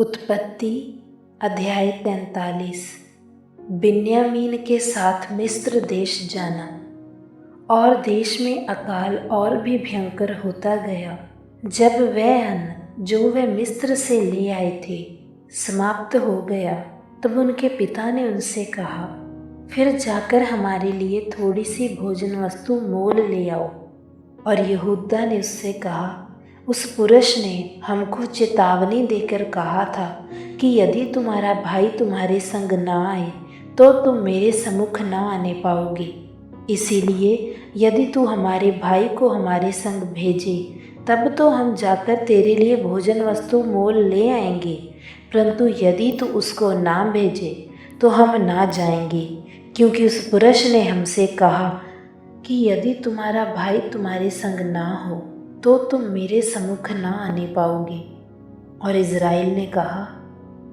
उत्पत्ति अध्याय 43। बिन्यामीन के साथ मिस्र देश जाना। और देश में अकाल और भी भयंकर होता गया जब वह अन्न जो वे मिस्र से ले आए थे समाप्त हो गया। तब उनके पिता ने उनसे कहा, फिर जाकर हमारे लिए थोड़ी सी भोजन वस्तु मोल ले आओ। और यहूदा ने उससे कहा, उस पुरुष ने हमको चेतावनी देकर कहा था कि यदि तुम्हारा भाई तुम्हारे संग न आए तो तुम मेरे सम्मुख न आने पाओगे। इसीलिए यदि तू हमारे भाई को हमारे संग भेजे तब तो हम जाकर तेरे लिए भोजन वस्तु मोल ले आएंगे, परंतु यदि तू उसको ना भेजे तो हम ना जाएंगे, क्योंकि उस पुरुष ने हमसे कहा कि यदि तुम्हारा भाई तुम्हारे संग ना हो तो तुम मेरे सम्मुख ना आने पाओगे। और इज़राइल ने कहा,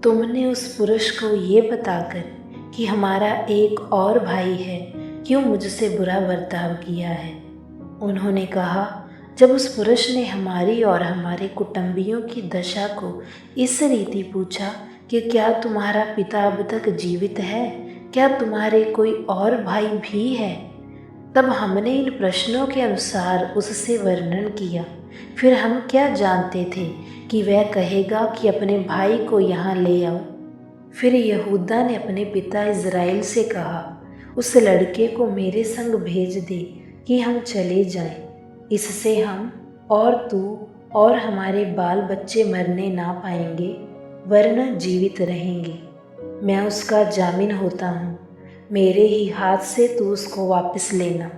तुमने उस पुरुष को ये बताकर कि हमारा एक और भाई है क्यों मुझसे बुरा बर्ताव किया है। उन्होंने कहा, जब उस पुरुष ने हमारी और हमारे कुटुंबियों की दशा को इस रीति पूछा कि क्या तुम्हारा पिता अब तक जीवित है, क्या तुम्हारे कोई और भाई भी है, तब हमने इन प्रश्नों के अनुसार उससे वर्णन किया। फिर हम क्या जानते थे कि वह कहेगा कि अपने भाई को यहाँ ले आओ। फिर यहूदा ने अपने पिता इज़राइल से कहा, उस लड़के को मेरे संग भेज दे कि हम चले जाएं। इससे हम और तू और हमारे बाल बच्चे मरने ना पाएंगे, वरना जीवित रहेंगे। मैं उसका जामिन होता हूँ, मेरे ही हाथ से तू उसको वापस लेना।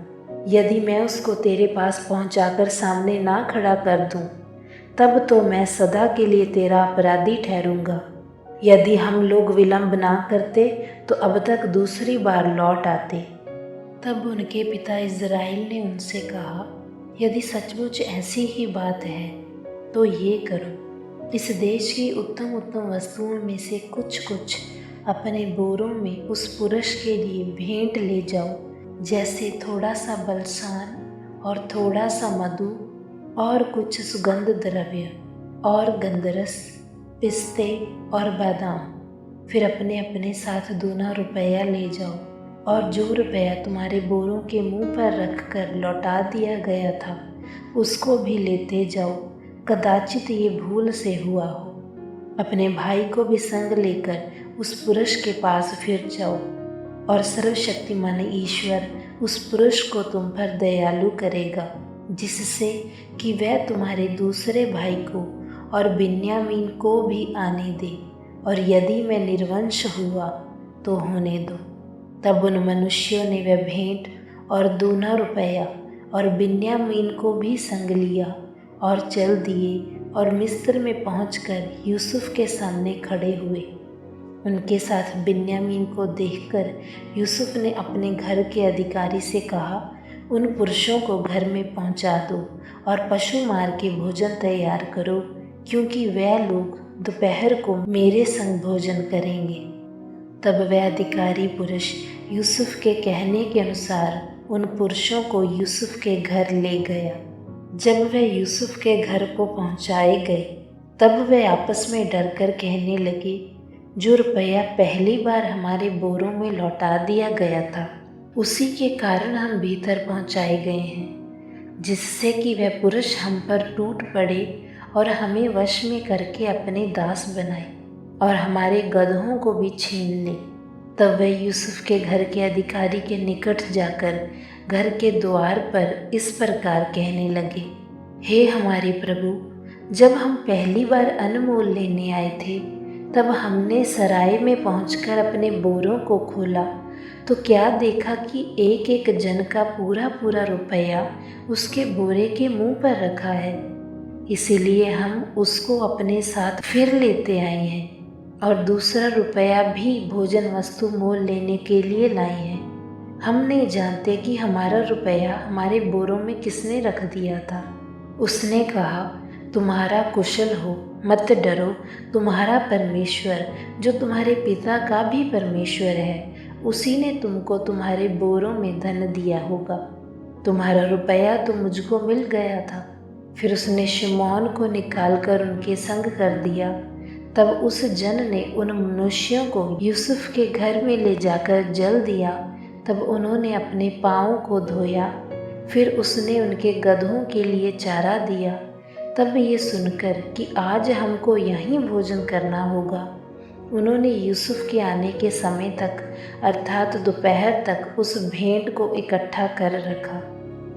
यदि मैं उसको तेरे पास पहुंचाकर सामने ना खड़ा कर दूं, तब तो मैं सदा के लिए तेरा अपराधी ठहरूंगा। यदि हम लोग विलंब ना करते तो अब तक दूसरी बार लौट आते। तब उनके पिता इज़राइल ने उनसे कहा, यदि सचमुच ऐसी ही बात है तो ये करो, इस देश की उत्तम उत्तम वस्तुओं में से कुछ कुछ अपने बोरों में उस पुरुष के लिए भेंट ले जाओ, जैसे थोड़ा सा बलसान और थोड़ा सा मधु और कुछ सुगंध द्रव्य और गंधरस, पिस्ते और बादाम। फिर अपने अपने साथ 2 रुपया ले जाओ, और जो रुपया तुम्हारे बोरों के मुंह पर रखकर लौटा दिया गया था उसको भी लेते जाओ, कदाचित ये भूल से हुआ हो। अपने भाई को भी संग लेकर उस पुरुष के पास फिर जाओ, और सर्वशक्तिमान ईश्वर उस पुरुष को तुम पर दयालु करेगा, जिससे कि वह तुम्हारे दूसरे भाई को और बिन्यामीन को भी आने दे, और यदि मैं निर्वंश हुआ तो होने दो। तब उन मनुष्यों ने वह भेंट और 2 रुपया और बिन्यामीन को भी संग लिया और चल दिए, और मिस्र में पहुंचकर यूसुफ के सामने खड़े हुए। उनके साथ बिन्यामीन को देखकर यूसुफ ने अपने घर के अधिकारी से कहा, उन पुरुषों को घर में पहुंचा दो और पशु मार के भोजन तैयार करो, क्योंकि वह लोग दोपहर को मेरे संग भोजन करेंगे। तब वह अधिकारी पुरुष यूसुफ के कहने के अनुसार उन पुरुषों को यूसुफ के घर ले गया। जब वे यूसुफ के घर को पहुंचाए गए तब वे आपस में डरकर कहने लगे, जो रुपया पहली बार हमारे बोरों में लौटा दिया गया था उसी के कारण हम भीतर पहुंचाए गए हैं, जिससे कि वह पुरुष हम पर टूट पड़े और हमें वश में करके अपने दास बनाए और हमारे गदहों को भी छीन ले। तब वह यूसुफ के घर के अधिकारी के निकट जाकर घर के द्वार पर इस प्रकार कहने लगे, हे हमारे प्रभु, जब हम पहली बार अनमोल लेने आए थे तब हमने सराय में पहुंचकर अपने बोरों को खोला तो क्या देखा कि एक एक जन का पूरा पूरा रुपया उसके बोरे के मुंह पर रखा है। इसीलिए हम उसको अपने साथ फिर लेते आए हैं, और 2 रुपया भी भोजन वस्तु मोल लेने के लिए लाए हैं। हम नहीं जानते कि हमारा रुपया हमारे बोरों में किसने रख दिया था। उसने कहा, तुम्हारा कुशल हो, मत डरो, तुम्हारा परमेश्वर जो तुम्हारे पिता का भी परमेश्वर है, उसी ने तुमको तुम्हारे बोरों में धन दिया होगा। तुम्हारा रुपया तो मुझको मिल गया था। फिर उसने शिमोन को निकालकर उनके संग कर दिया। तब उस जन ने उन मनुष्यों को यूसुफ के घर में ले जाकर जल दिया। तब उन्होंने अपने पाँवों को धोया, फिर उसने उनके गदहों के लिए चारा दिया। तब ये सुनकर कि आज हमको यहीं भोजन करना होगा, उन्होंने यूसुफ के आने के समय तक अर्थात दोपहर तक उस भेंट को इकट्ठा कर रखा।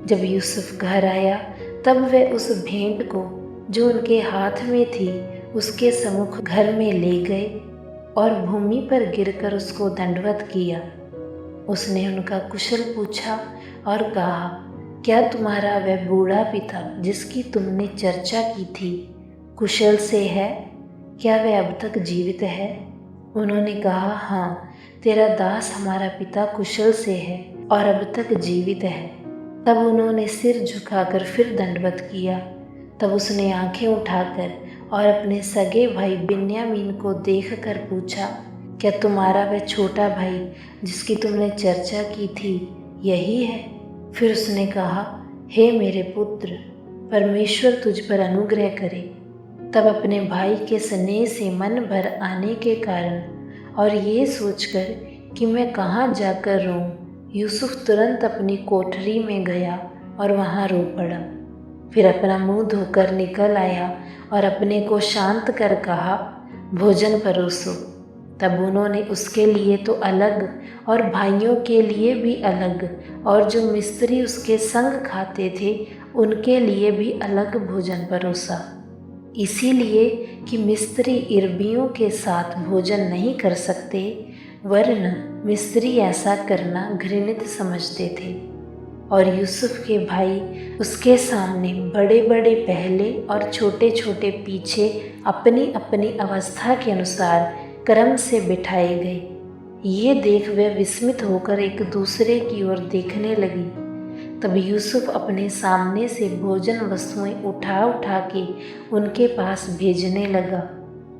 जब यूसुफ घर आया तब वे उस भेंट को जो उनके हाथ में थी उसके सम्मुख घर में ले गए और भूमि पर गिरकर उसको दंडवत किया। उसने उनका कुशल पूछा और कहा, क्या तुम्हारा वह बूढ़ा पिता जिसकी तुमने चर्चा की थी कुशल से है? क्या वह अब तक जीवित है? उन्होंने कहा, हाँ, तेरा दास हमारा पिता कुशल से है और अब तक जीवित है। तब उन्होंने सिर झुकाकर फिर दंडवत किया। तब उसने आंखें उठाकर और अपने सगे भाई बिन्यामीन को देखकर पूछा, क्या तुम्हारा वह छोटा भाई जिसकी तुमने चर्चा की थी यही है? फिर उसने कहा, हे मेरे पुत्र, परमेश्वर तुझ पर अनुग्रह करे। तब अपने भाई के स्नेह से मन भर आने के कारण और ये सोचकर कि मैं कहाँ जाकर रोऊं, यूसुफ तुरंत अपनी कोठरी में गया और वहाँ रो पड़ा। फिर अपना मुंह धोकर निकल आया और अपने को शांत कर कहा, भोजन परोसो। तब उन्होंने उसके लिए तो अलग और भाइयों के लिए भी अलग और जो मिस्त्री उसके संग खाते थे उनके लिए भी अलग भोजन परोसा, इसीलिए कि मिस्त्री इर्बियों के साथ भोजन नहीं कर सकते, वरन मिस्त्री ऐसा करना घृणित समझते थे। और यूसुफ के भाई उसके सामने बड़े बड़े पहले और छोटे छोटे पीछे अपनी अपनी अवस्था के अनुसार क्रम से बिठाए गए। ये देख वे विस्मित होकर एक दूसरे की ओर देखने लगी। तब यूसुफ अपने सामने से भोजन वस्तुएं उठा उठा के उनके पास भेजने लगा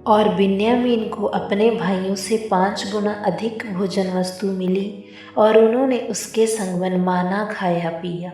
और बिन्यामीन को अपने भाइयों से 5 गुना अधिक भोजन वस्तु मिली और उन्होंने उसके संग मनमाना खाया पिया।